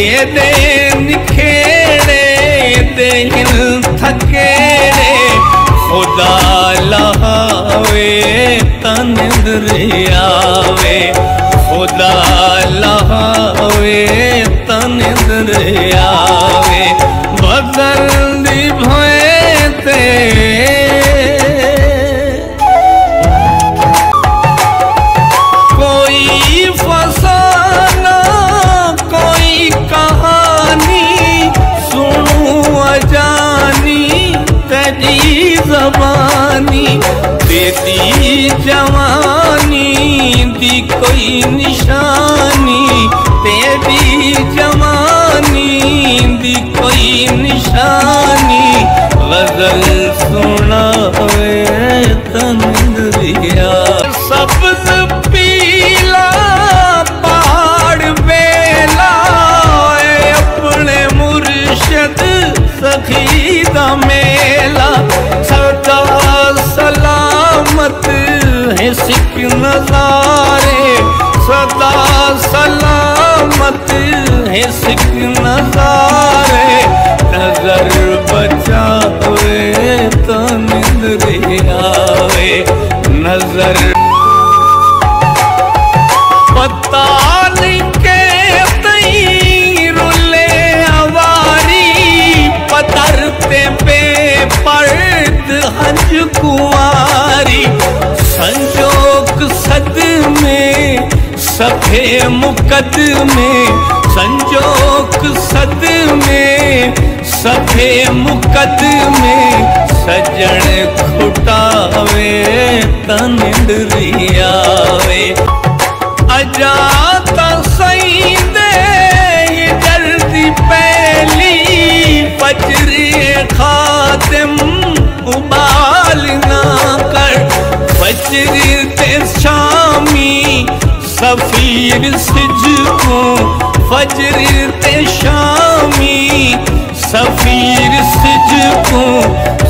एदे निखेड़े दिन थकेड़े खुदा लहावे तनिंदर आवे खुदा लहावे तनिंदर आवे बदलदी भोए ते कोई फसाना कोई कहानी सुनू अजानी तेरी जबानी तेरी जवानी दी कोई निशानी तेरी जवानी दी कोई निशानी गजल सुनावे तनिंदरिया सब्ज पीला पहाड़ बेला अपने मुर्शद सखी दा मेला सदा सलामत है सिख नज़ारे सदा सलामत है सिख नज़ारे नजर बचावे तनिंदर आवे नजर पता नहीं के तई रुले अवारी पतरते पे पर्द हंज कुंवारी संजोग सद में सफे मुकदमे संजोग सद में सफे मुकदमे सजन खुटावे तनिंदर आवे अजाता सही दे जल्दी पहली फजरे खातिम उबाल ना कर फजरे ते शामी सफीर सिजको फजरे ते शामी सफीर सिजको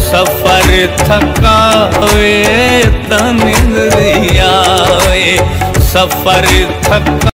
सफर थकावे तनिंदर आवे सफर थका